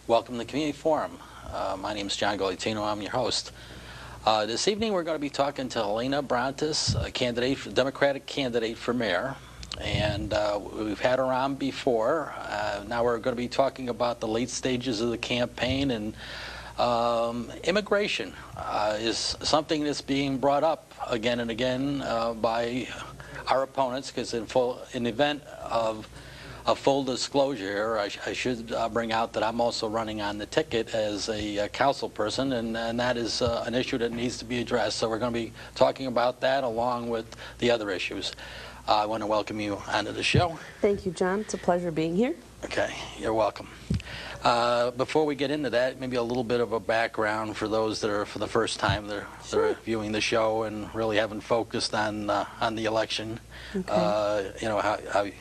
Welcome to the Community Forum. My name is John Golitino. I'm your host. This evening we're going to be talking to Helena Abrantes, a Democratic candidate for mayor. And we've had her on before. Now we're going to be talking about the late stages of the campaign, and immigration is something that's being brought up again and again by our opponents, because in the event of a full disclosure here, I should bring out that I'm also running on the ticket as a council person, and that is an issue that needs to be addressed. So we're going to be talking about that along with the other issues. I want to welcome you onto the show. Thank you, John. It's a pleasure being here. Okay, you're welcome. Before we get into that, maybe a little bit of a background for those that are for the first time they're viewing the show and really haven't focused on the election. Okay.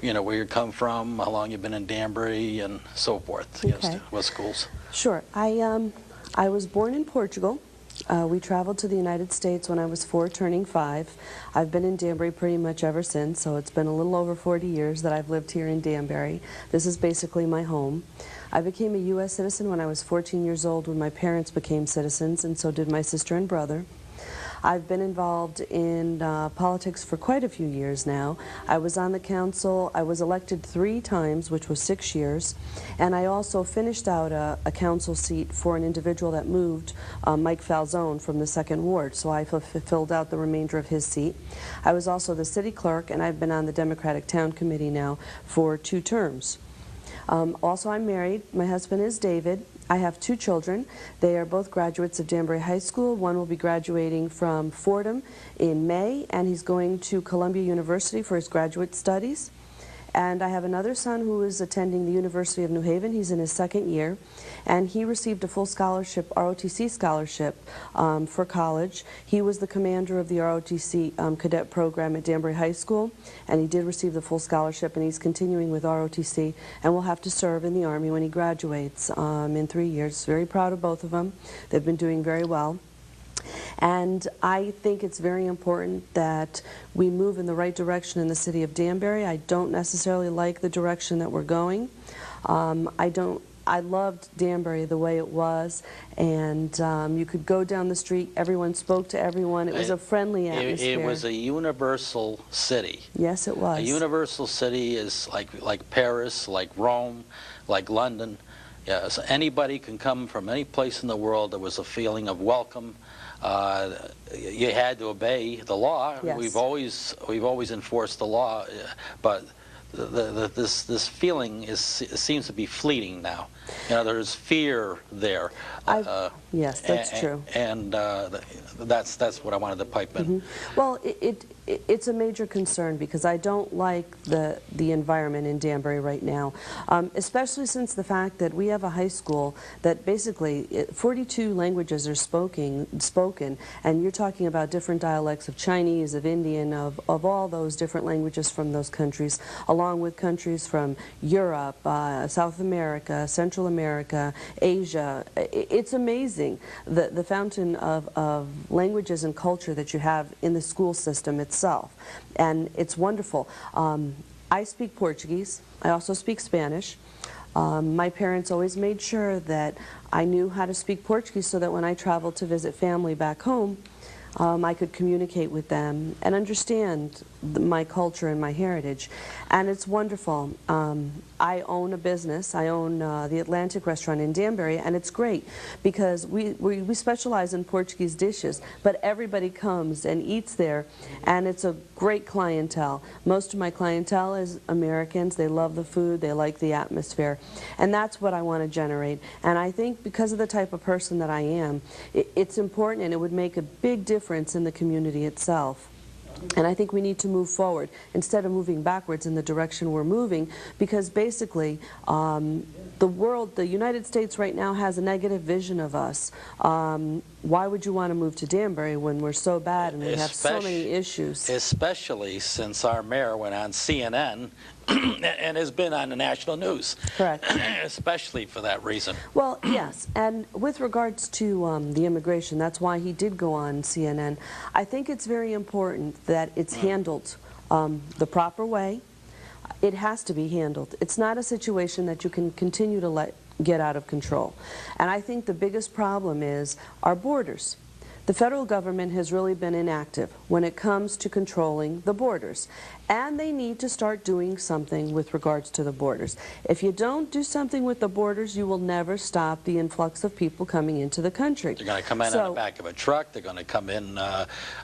Where you come from, how long you've been in Danbury, and so forth. Okay. Yes, what schools? Sure. I was born in Portugal. We traveled to the United States when I was 4, turning 5. I've been in Danbury pretty much ever since, so it's been a little over 40 years that I've lived here in Danbury. This is basically my home. I became a U.S. citizen when I was 14 years old, when my parents became citizens, and so did my sister and brother. I've been involved in politics for quite a few years now. I was on the council. I was elected 3 times, which was 6 years, and I also finished out a council seat for an individual that moved, Mike Falzone, from the 2nd Ward, so I filled out the remainder of his seat. I was also the city clerk, and I've been on the Democratic Town Committee now for 2 terms. Also, I'm married. My husband is David. I have 2 children. They are both graduates of Danbury High School. One will be graduating from Fordham in May, and he's going to Columbia University for his graduate studies. And I have another son who is attending the University of New Haven. He's in his 2nd year, and he received a full scholarship, ROTC scholarship, for college. He was the commander of the ROTC cadet program at Danbury High School, and he did receive the full scholarship, and he's continuing with ROTC, and will have to serve in the Army when he graduates in 3 years. Very proud of both of them. They've been doing very well. And I think it's very important that we move in the right direction in the city of Danbury. I don't necessarily like the direction that we're going. I loved Danbury the way it was, and you could go down the street, everyone spoke to everyone. It was a friendly atmosphere. It was a universal city. Yes, it was. A universal city is like Paris, like Rome, like London. Yeah, so anybody can come from any place in the world. There was a feeling of welcome. You had to obey the law. Yes. We've always enforced the law, but this feeling seems to be fleeting now. There's fear there. Yes, that's true. And that's what I wanted to pipe in. Mm-hmm. Well, it's a major concern, because I don't like the environment in Danbury right now, especially since the fact that we have a high school that basically 42 languages are spoken, and you're talking about different dialects of Chinese, of Indian, of all those different languages from those countries, along with countries from Europe, South America, Central America, Asia. It's amazing the fountain of languages and culture that you have in the school system itself, and it's wonderful. I speak Portuguese. I also speak Spanish. My parents always made sure that I knew how to speak Portuguese, so that when I traveled to visit family back home, I could communicate with them and understand my culture and my heritage, and it's wonderful. I own a business. I own the Atlantic restaurant in Danbury, and it's great because we specialize in Portuguese dishes, but everybody comes and eats there, and it's a great clientele. Most of my clientele is Americans. They love the food. They like the atmosphere, and that's what I want to generate. And I think because of the type of person that I am, it's important, and it would make a big difference in the community itself. And I think we need to move forward instead of moving backwards in the direction we're moving, because basically the United States right now has a negative vision of us. Why would you want to move to Danbury when we're so bad and we have so many issues? Especially since our mayor went on CNN and has been on the national news. Correct. Especially for that reason. Well, yes, and with regards to the immigration, that's why he did go on CNN. I think it's very important that it's handled the proper way. It has to be handled. It's not a situation that you can continue to let get out of control. And I think the biggest problem is our borders. The federal government has really been inactive when it comes to controlling the borders. And they need to start doing something with regards to the borders. If you don't do something with the borders, you will never stop the influx of people coming into the country. They're going to come in on the back of a truck. They're going to come in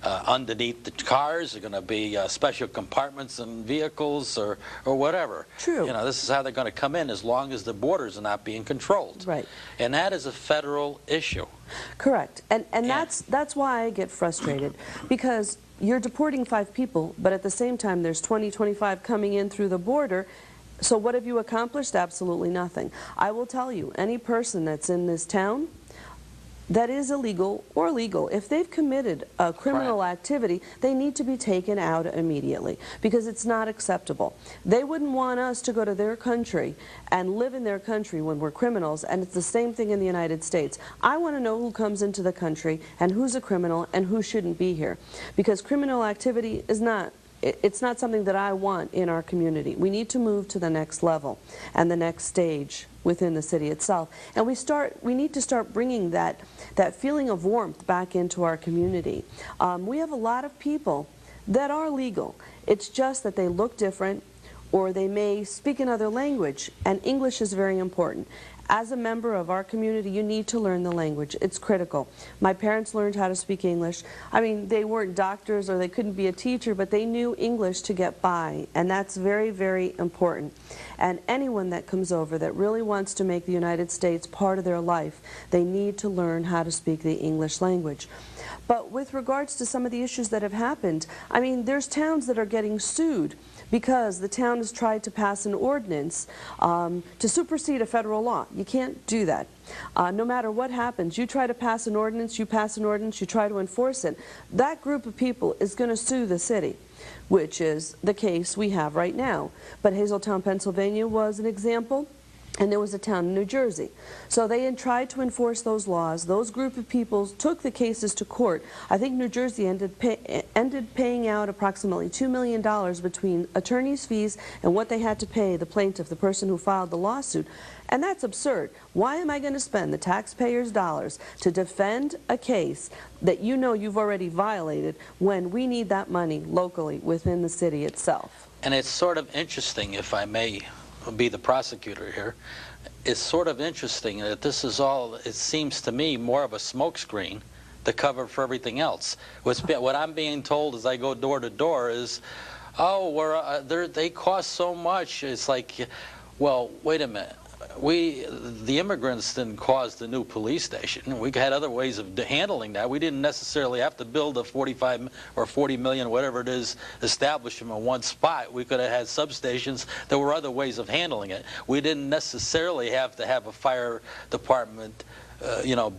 underneath the cars. They're going to be special compartments in vehicles or whatever. True. You know, this is how they're going to come in as long as the borders are not being controlled. Right. And that is a federal issue. Correct. And that's why I get frustrated, because you're deporting 5 people, but at the same time there's 20, 25 coming in through the border. So what have you accomplished? Absolutely nothing. I will tell you, any person that's in this town that is illegal or legal, if they've committed a criminal activity, they need to be taken out immediately, because it's not acceptable. They wouldn't want us to go to their country and live in their country when we're criminals, and it's the same thing in the United States. I want to know who comes into the country and who's a criminal and who shouldn't be here, because criminal activity is not it's not something that I want in our community. We need to move to the next level and the next stage within the city itself. And we need to start bringing that feeling of warmth back into our community. We have a lot of people that are legal. It's just that they look different, or they may speak another language, and English is very important. As a member of our community, you need to learn the language. It's critical. My parents learned how to speak English. I mean, they weren't doctors or they couldn't be a teacher, but they knew English to get by, and that's very, very important. And anyone that comes over that really wants to make the United States part of their life, they need to learn how to speak the English language. But with regards to some of the issues that have happened, I mean, there's towns that are getting sued because the town has tried to pass an ordinance to supersede a federal law. You can't do that. No matter what happens, you try to pass an ordinance, you try to enforce it, that group of people is going to sue the city, which is the case we have right now. But Hazeltown, Pennsylvania was an example. And there was a town in New Jersey. So they had tried to enforce those laws. Those group of people took the cases to court. I think New Jersey ended paying out approximately $2 million between attorney's fees and what they had to pay the plaintiff, the person who filed the lawsuit. And that's absurd. Why am I going to spend the taxpayers' dollars to defend a case that you know you've already violated when we need that money locally within the city itself? And it's sort of interesting, if I may be the prosecutor here, it's sort of interesting that this is all, it seems to me, more of a smokescreen to cover for everything else. What I'm being told as I go door to door is, oh, they cost so much. It's like, well, wait a minute. The immigrants didn't cause the new police station. We had other ways of handling that. We didn't necessarily have to build a 45 or 40 million, whatever it is, establishment in one spot. We could have had substations. There were other ways of handling it. We didn't necessarily have to have a fire department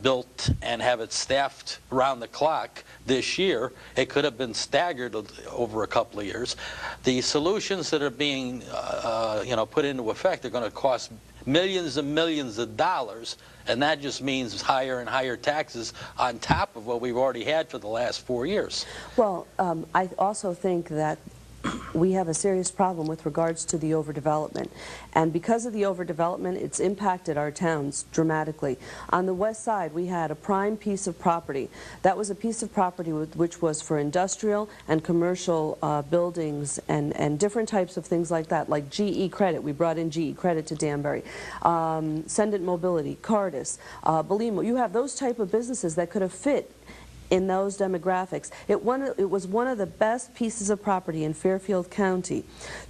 built and have it staffed around the clock this year. It could have been staggered over a couple of years. The solutions that are being put into effect are going to cost millions and millions of dollars, and that just means higher and higher taxes on top of what we've already had for the last 4 years. Well, I also think that we have a serious problem with regards to the overdevelopment. And because of the overdevelopment, it's impacted our towns dramatically. On the west side, we had a prime piece of property. That was a piece of property which was for industrial and commercial buildings and different types of things like that, like GE Credit. We brought in GE Credit to Danbury. Sendent Mobility, Cardis, Belimo. You have those type of businesses that could have fit in those demographics. It was one of the best pieces of property in Fairfield County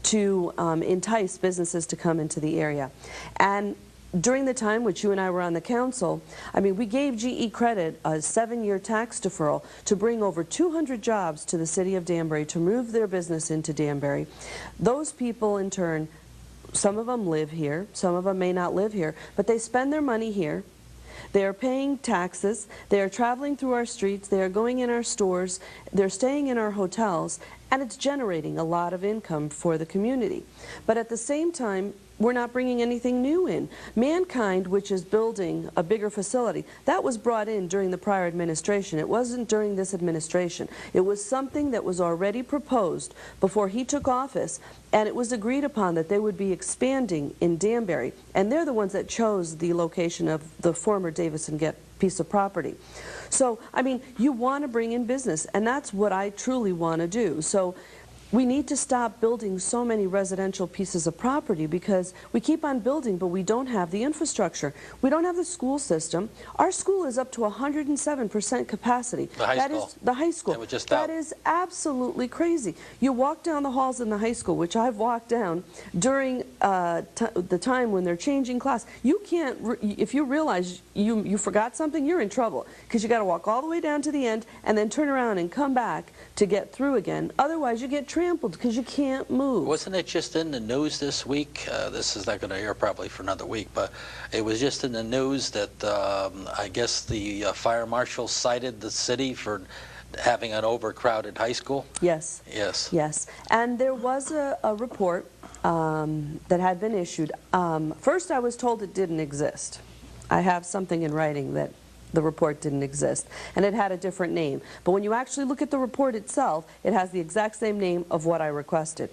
to entice businesses to come into the area. And during the time which you and I were on the council, I mean, we gave GE Credit a 7-year tax deferral to bring over 200 jobs to the city of Danbury, to move their business into Danbury. Those people, in turn, some of them live here, some of them may not live here, but they spend their money here. They are paying taxes, they are traveling through our streets, they are going in our stores, they're staying in our hotels, and it's generating a lot of income for the community. But at the same time, we're not bringing anything new in. Mankind, which is building a bigger facility, that was brought in during the prior administration. It wasn't during this administration. It was something that was already proposed before he took office, and it was agreed upon that they would be expanding in Danbury. And they're the ones that chose the location of the former Davis and Gett piece of property. So, I mean, you want to bring in business, and that's what I truly want to do. So we need to stop building so many residential pieces of property because we keep on building, but we don't have the infrastructure. We don't have the school system. Our school is up to 107% capacity. The high school. The high school. That is absolutely crazy. You walk down the halls in the high school, which I've walked down during the time when they're changing class. You can't, if you realize you forgot something, you're in trouble because you got to walk all the way down to the end and then turn around and come back to get through again. Otherwise, you get trampled because you can't move. Wasn't it just in the news this week? This is not going to air probably for another week, but it was just in the news that I guess the fire marshal cited the city for having an overcrowded high school. Yes. Yes. Yes. And there was a report that had been issued. First, I was told it didn't exist. I have something in writing that the report didn't exist, and it had a different name. But when you actually look at the report itself, it has the exact same name of what I requested.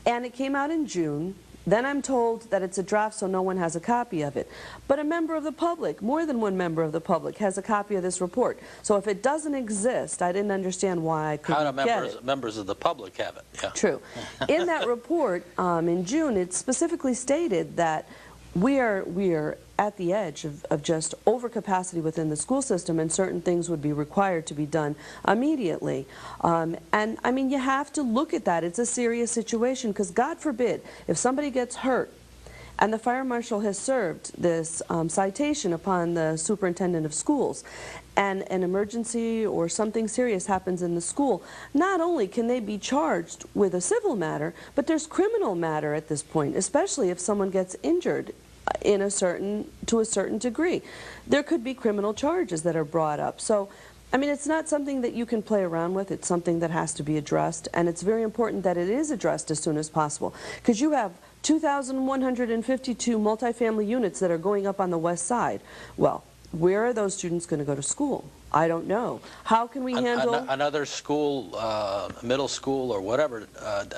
And it came out in June. Then I'm told that it's a draft, so no one has a copy of it. But a member of the public, more than one member of the public, has a copy of this report. So if it doesn't exist, I didn't understand why I couldn't get it. Members of the public have it? Yeah. True. In that report, in June, it specifically stated that we are at the edge of just overcapacity within the school system, and certain things would be required to be done immediately. And I mean, you have to look at that. It's a serious situation because God forbid if somebody gets hurt and the fire marshal has served this citation upon the superintendent of schools and an emergency or something serious happens in the school, not only can they be charged with a civil matter, but there's criminal matter at this point, especially if someone gets injured to a certain degree. There could be criminal charges that are brought up. So, I mean, it's not something that you can play around with. It's something that has to be addressed, and it's very important that it is addressed as soon as possible, because you have 2,152 multifamily units that are going up on the west side. Well, where are those students going to go to school? I don't know. How can we handle... Another school, middle school or whatever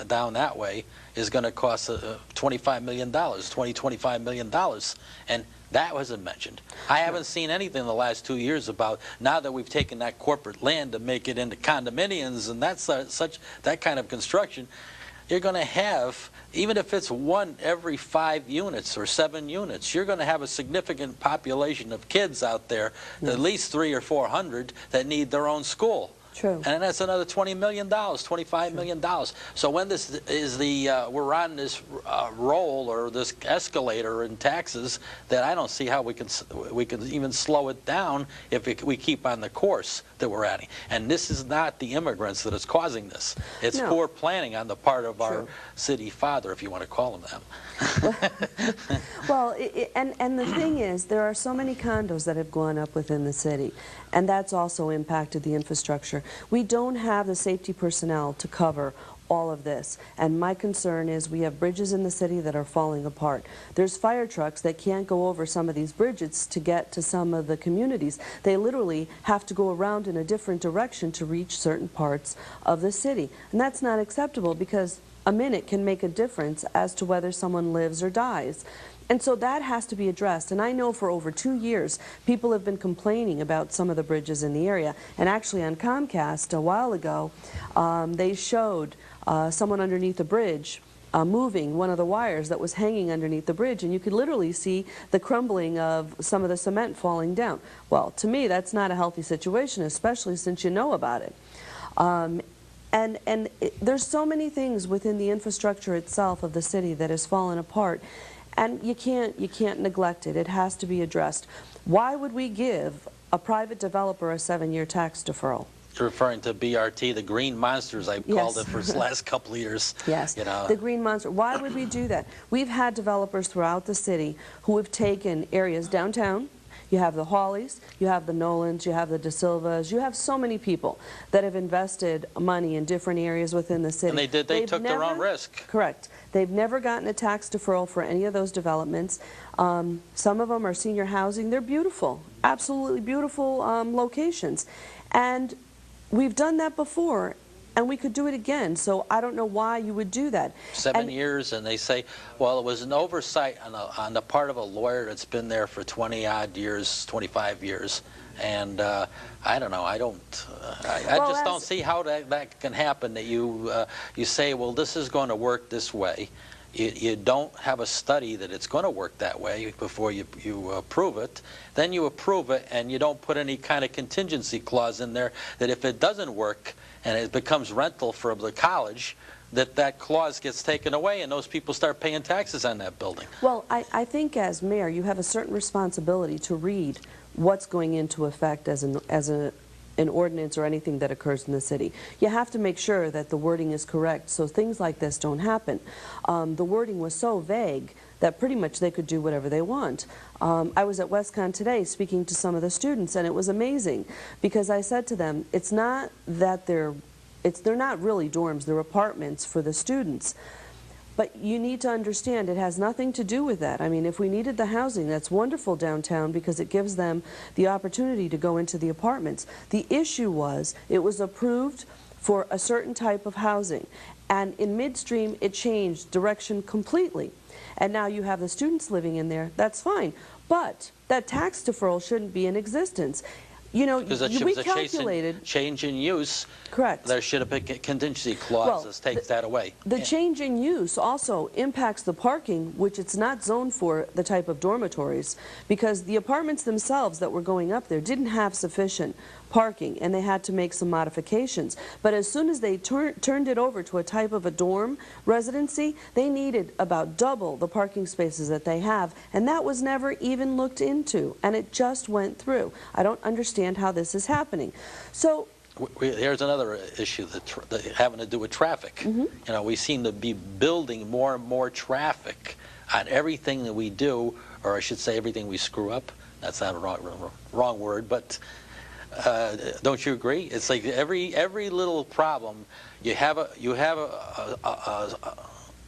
down that way is going to cost $25 million, $25 million. And that wasn't mentioned. I haven't seen anything in the last 2 years about, now that we've taken that corporate land to make it into condominiums and that's that kind of construction, you're going to have, even if it's one every 5 units or 7 units, you're going to have a significant population of kids out there, at least 300 or 400, that need their own school. True. And that's another $20 million, $25 million. So when this is we're on this roll or this escalator in taxes, that I don't see how we can even slow it down if we keep on the course that we're at. And this is not the immigrants that is causing this. It's poor planning on the part of our city father, if you want to call him that. Well, and the thing is, there are so many condos that have gone up within the city, and that's also impacted the infrastructure. We don't have the safety personnel to cover all of this, and my concern is we have bridges in the city that are falling apart. There's fire trucks that can't go over some of these bridges to get to some of the communities. They literally have to go around in a different direction to reach certain parts of the city, and that's not acceptable because a minute can make a difference as to whether someone lives or dies. And so that has to be addressed. And I know for over 2 years, people have been complaining about some of the bridges in the area. And actually on Comcast a while ago, they showed someone underneath a bridge moving one of the wires that was hanging underneath the bridge, and you could literally see the crumbling of some of the cement falling down. Well, to me, that's not a healthy situation, especially since you know about it. There's so many things within the infrastructure itself of the city that has fallen apart. And you can't neglect it. It has to be addressed. Why would we give a private developer a 7-year tax deferral? You're referring to BRT, the green monsters, I've called it for the last couple of years. Yes, you know. The green monster. Why would we do that? We've had developers throughout the city who have taken areas downtown. You have the Hawleys, you have the Nolans, you have the De Silvas, you have so many people that have invested money in different areas within the city. And they took their own risk. Correct. They've never gotten a tax deferral for any of those developments. Some of them are senior housing. They're beautiful, absolutely beautiful locations. And we've done that before, and we could do it again. So I don't know why you would do that. 7 years, and they say, well, it was an oversight on the part of a lawyer that's been there for 20-odd years, 25 years. And I don't know. I just don't see how that can happen. That you say, well, this is going to work this way. You don't have a study that it's going to work that way before you approve it. Then you approve it, and you don't put any kind of contingency clause in there that if it doesn't work and it becomes rental for the college, that clause gets taken away and those people start paying taxes on that building. Well, I think as mayor, you have a certain responsibility to read what's going into effect as an ordinance or anything that occurs in the city. You have to make sure that the wording is correct so things like this don't happen. The wording was so vague that pretty much they could do whatever they want. I was at WestCon today speaking to some of the students, and it was amazing because I said to them, it's not that they're not really dorms, they're apartments for the students. But you need to understand it has nothing to do with that. I mean, if we needed the housing, that's wonderful downtown because it gives them the opportunity to go into the apartments. The issue was it was approved for a certain type of housing. And in midstream, it changed direction completely. And now you have the students living in there. That's fine. But that tax deferral shouldn't be in existence. You know, we calculated change in use. Correct. There should have been contingency clauses that take that away. The change in use also impacts the parking, which it's not zoned for the type of dormitories, because the apartments themselves that were going up there didn't have sufficient parking, and they had to make some modifications. But as soon as they turned it over to a type of a dorm residency, they needed about double the parking spaces that they have, and that was never even looked into, and it just went through. I don't understand how this is happening. So here's another issue that having to do with traffic. You know, we seem to be building more and more traffic on everything that we do, or I should say everything we screw up. That's not a wrong word, but don't you agree? It's like every little problem you have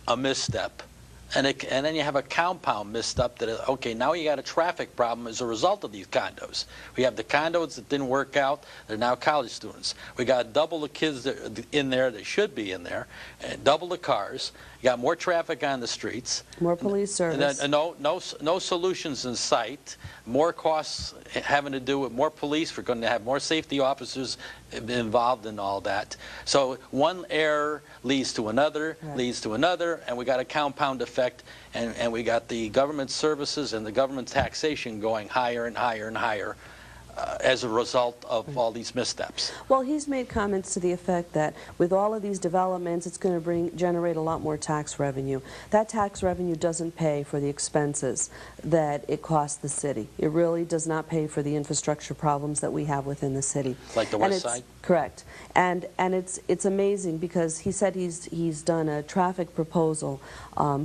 a misstep, and then you have a compound misstep that okay, now you got a traffic problem as a result of these condos. We have the condos that didn't work out; they're now college students. We got double the kids that in there that should be in there, and double the cars. You got more traffic on the streets. More police service. And no solutions in sight. More costs having to do with more police. We're going to have more safety officers involved in all that. So one error leads to another, leads to another, and we got a compound effect, and we got the government services and the government taxation going higher and higher and higher. As a result of all these missteps. Well, he's made comments to the effect that with all of these developments, it's going to generate a lot more tax revenue. That tax revenue doesn't pay for the expenses that it costs the city. It really does not pay for the infrastructure problems that we have within the city. Like the west side? Correct. And it's amazing because he said he's done a traffic proposal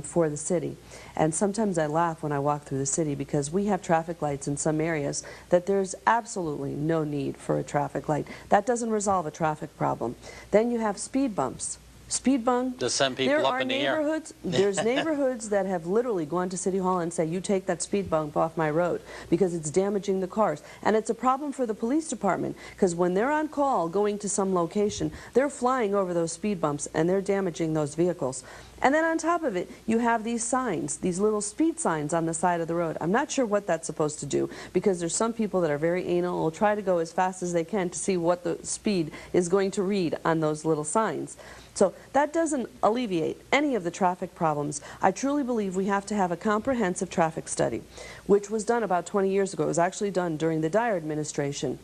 for the city. And sometimes I laugh when I walk through the city because we have traffic lights in some areas that there's absolutely no need for a traffic light. That doesn't resolve a traffic problem. Then you have speed bumps. Speed bump. To send people up in the air. There's neighborhoods that have literally gone to City Hall and say, you take that speed bump off my road because it's damaging the cars. And it's a problem for the police department because when they're on call going to some location, they're flying over those speed bumps and they're damaging those vehicles. And then on top of it, you have these signs, these little speed signs on the side of the road. I'm not sure what that's supposed to do because there's some people that are very anal and will try to go as fast as they can to see what the speed is going to read on those little signs. So that doesn't alleviate any of the traffic problems. I truly believe we have to have a comprehensive traffic study, which was done about 20 years ago. It was actually done during the Dyer administration.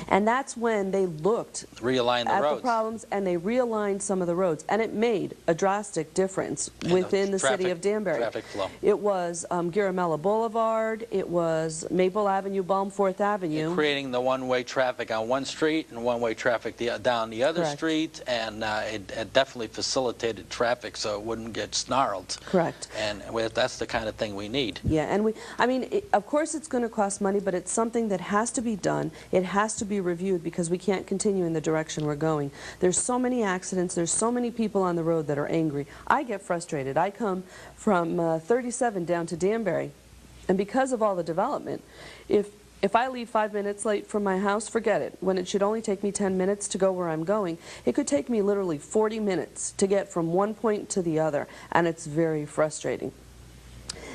And that's when they looked Realign the at roads. the problems, and they realigned some of the roads, and it made a drastic difference within the city of Danbury. Traffic flow. It was Garamella Boulevard, it was Maple Avenue, Balmforth Avenue. Creating the one-way traffic on one street and one-way traffic down the other Correct. street, and it definitely facilitated traffic so it wouldn't get snarled. Correct. And that's the kind of thing we need. Yeah, and of course it's going to cost money, but it's something that has to be done. It has to be reviewed because we can't continue in the direction we're going. There's so many accidents, there's so many people on the road that are angry. I get frustrated. I come from 37 down to Danbury, and because of all the development, if I leave 5 minutes late from my house, forget it. When it should only take me 10 minutes to go where I'm going, it could take me literally 40 minutes to get from one point to the other, and it's very frustrating.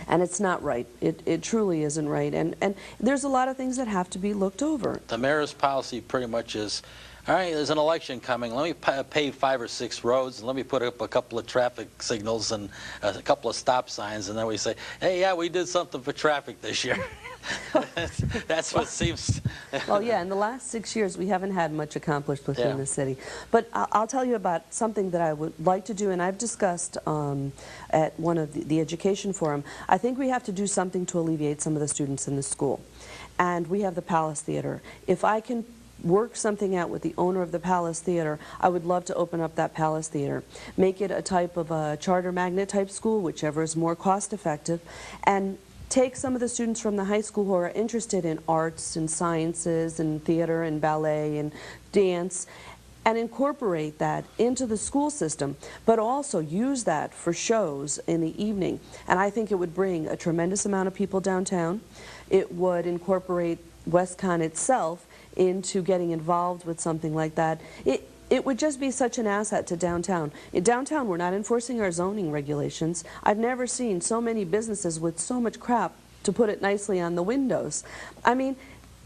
And it's not right. It truly isn't right. And there's a lot of things that have to be looked over. The mayor's policy pretty much is, all right, there's an election coming. Let me pave 5 or 6 roads, and let me put up a couple of traffic signals and a couple of stop signs, and then we say, hey, yeah, we did something for traffic this year. That's what seems... Well, yeah, in the last 6 years, we haven't had much accomplished within the city. But I'll tell you about something that I would like to do, and I've discussed at one of the education forum. I think we have to do something to alleviate some of the students in the school. And we have the Palace Theater. If I can work something out with the owner of the Palace Theater, I would love to open up that Palace Theater. Make it a type of a charter magnet type school, whichever is more cost effective, and take some of the students from the high school who are interested in arts and sciences and theater and ballet and dance and incorporate that into the school system, but also use that for shows in the evening. And I think it would bring a tremendous amount of people downtown. It would incorporate WestCon itself into getting involved with something like that. It would just be such an asset to downtown. In downtown, we're not enforcing our zoning regulations. I've never seen so many businesses with so much crap, to put it nicely, on the windows. I mean,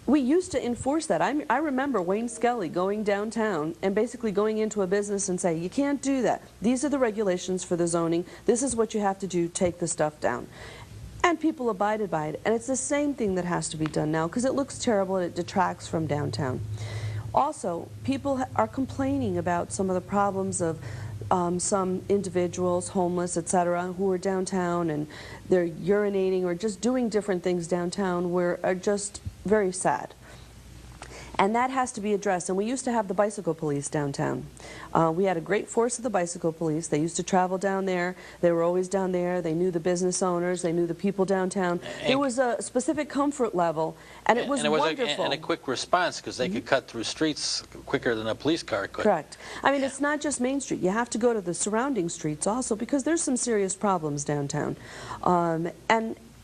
we used to enforce that. I remember Wayne Skelly going downtown and basically going into a business and saying, you can't do that. These are the regulations for the zoning. This is what you have to do. Take the stuff down. And people abided by it. And it's the same thing that has to be done now because it looks terrible and it detracts from downtown. Also, people are complaining about some of the problems of some individuals, homeless, etc., who are downtown and they're urinating or just doing different things downtown where are just very sad. And that has to be addressed. And we used to have the bicycle police downtown. We had a great force of the bicycle police. They used to travel down there. They were always down there. They knew the business owners. They knew the people downtown. There was a specific comfort level, and it was wonderful. And a quick response, because they could cut through streets quicker than a police car could. Correct. I mean, it's not just Main Street. You have to go to the surrounding streets also, because there's some serious problems downtown.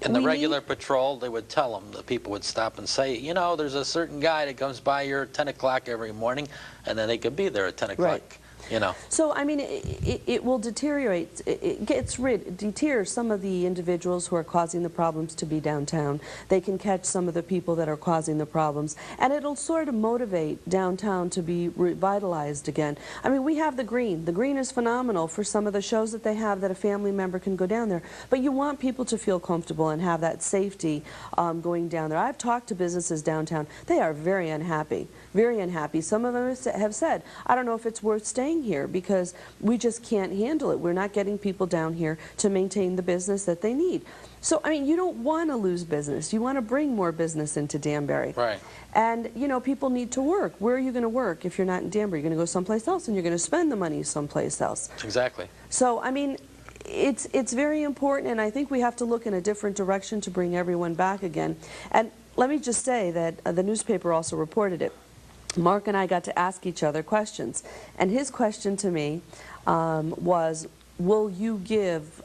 And the regular patrol, they would tell them, the people would stop and say, you know, there's a certain guy that comes by here at 10 o'clock every morning, and then they could be there at 10 o'clock. Right. You know. So, I mean, it will deteriorate. It deters some of the individuals who are causing the problems to be downtown. They can catch some of the people that are causing the problems, and it'll sort of motivate downtown to be revitalized again. I mean, we have the Green. The Green is phenomenal for some of the shows that they have that a family member can go down there. But you want people to feel comfortable and have that safety going down there. I've talked to businesses downtown. They are very unhappy. Very unhappy. Some of them have said, I don't know if it's worth staying here because we just can't handle it. We're not getting people down here to maintain the business that they need. So, I mean, you don't want to lose business. You want to bring more business into Danbury. Right. And, you know, people need to work. Where are you going to work if you're not in Danbury? You're going to go someplace else and you're going to spend the money someplace else. Exactly. So, I mean, it's very important, and I think we have to look in a different direction to bring everyone back again. And let me just say that the newspaper also reported it. Mark and I got to ask each other questions, and his question to me was, will you give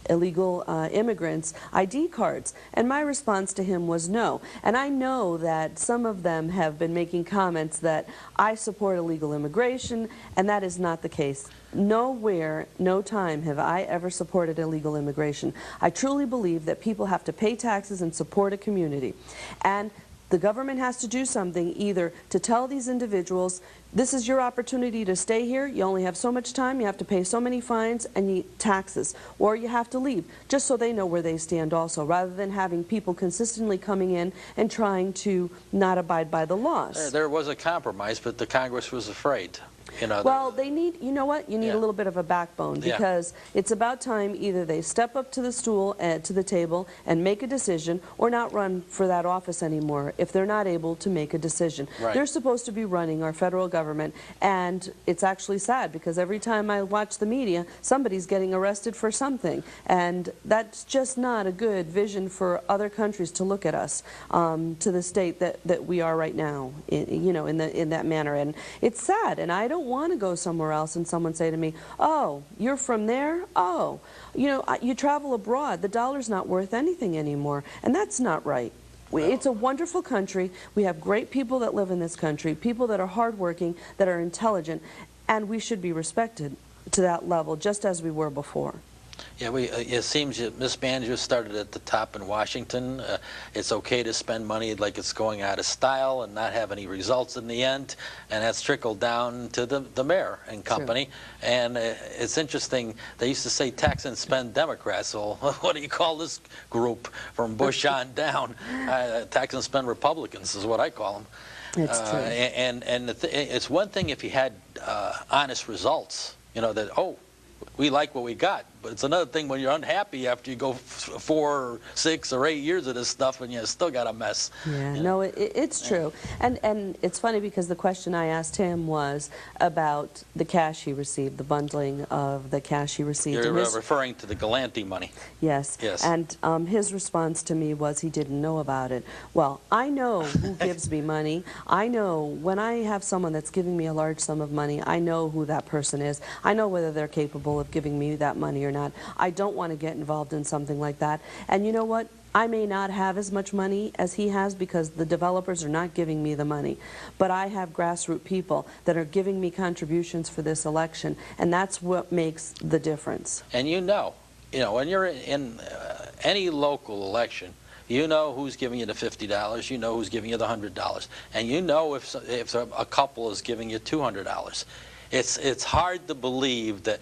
illegal immigrants ID cards? And my response to him was no. And I know that some of them have been making comments that I support illegal immigration, and that is not the case. Nowhere, no time have I ever supported illegal immigration. I truly believe that people have to pay taxes and support a community. And The government has to do something, either to tell these individuals, this is your opportunity to stay here, you only have so much time, you have to pay so many fines and taxes, or you have to leave, just so they know where they stand also, rather than having people consistently coming in and trying to not abide by the laws. There was a compromise, but the Congress was afraid. Well, they need, you know what, you need a little bit of a backbone, because it's about time either they step up to the stool, to the table, and make a decision, or not run for that office anymore if they're not able to make a decision. Right. They're supposed to be running our federal government, and it's actually sad, because every time I watch the media, somebody's getting arrested for something, and that's just not a good vision for other countries to look at us, to the state that we are right now, in that manner. And it's sad, and I don't want to go somewhere else and someone say to me, oh, you're from there? Oh, you travel abroad, the dollar's not worth anything anymore, and that's not right. It's a wonderful country. We have great people that live in this country, people that are hardworking, that are intelligent, and we should be respected to that level just as we were before. Yeah, it seems that mismanagement started at the top in Washington. It's okay to spend money like it's going out of style and not have any results in the end, and that's trickled down to the mayor and company. True. And it's interesting, they used to say tax and spend Democrats. Well, what do you call this group from Bush on down? Tax and spend Republicans is what I call them. It's true. And it's one thing if you had honest results, that, oh, we like what we got, but it's another thing when you're unhappy after you go 4 or 6 or 8 years of this stuff and you still got a mess. Yeah, no, it's true. And it's funny because the question I asked him was about the cash he received, the bundling of the cash he received. You're referring to the Galante money. Yes. Yes. And his response to me was he didn't know about it. Well, I know who gives me money. I know when I have someone that's giving me a large sum of money, I know who that person is. I know whether they're capable of giving me that money or not. I don't want to get involved in something like that. And you know what? I may not have as much money as he has because the developers are not giving me the money. But I have grassroots people that are giving me contributions for this election, and that's what makes the difference. And when you're in any local election, you know who's giving you the $50, you know who's giving you the $100, and you know if a couple is giving you $200. It's hard to believe that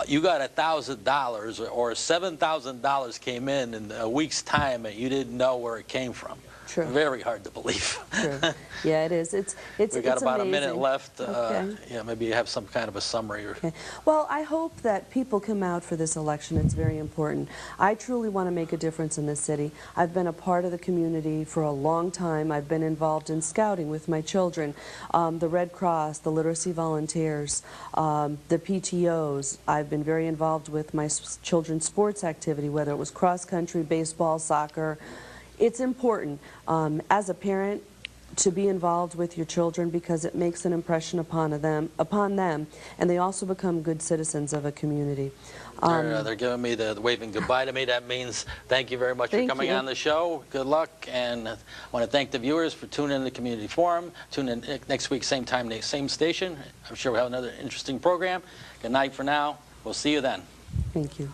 you got $1,000 or $7,000 came in a week's time and you didn't know where it came from. True. Very hard to believe. True. Yeah, it is. It's We've got about amazing. a minute left. Okay. Yeah, maybe you have some kind of a summary. Okay. Well, I hope that people come out for this election. It's very important. I truly want to make a difference in this city. I've been a part of the community for a long time. I've been involved in scouting with my children, the Red Cross, the literacy volunteers, the PTOs. I've been very involved with my children's sports activity, whether it was cross-country, baseball, soccer. It's important as a parent to be involved with your children because it makes an impression upon them, and they also become good citizens of a community. They're giving me the waving goodbye to me. That means thank you very much for coming on the show. Good luck, and I want to thank the viewers for tuning in to the Community Forum. Tune in next week, same time, same station. I'm sure we'll have another interesting program. Good night for now. We'll see you then. Thank you.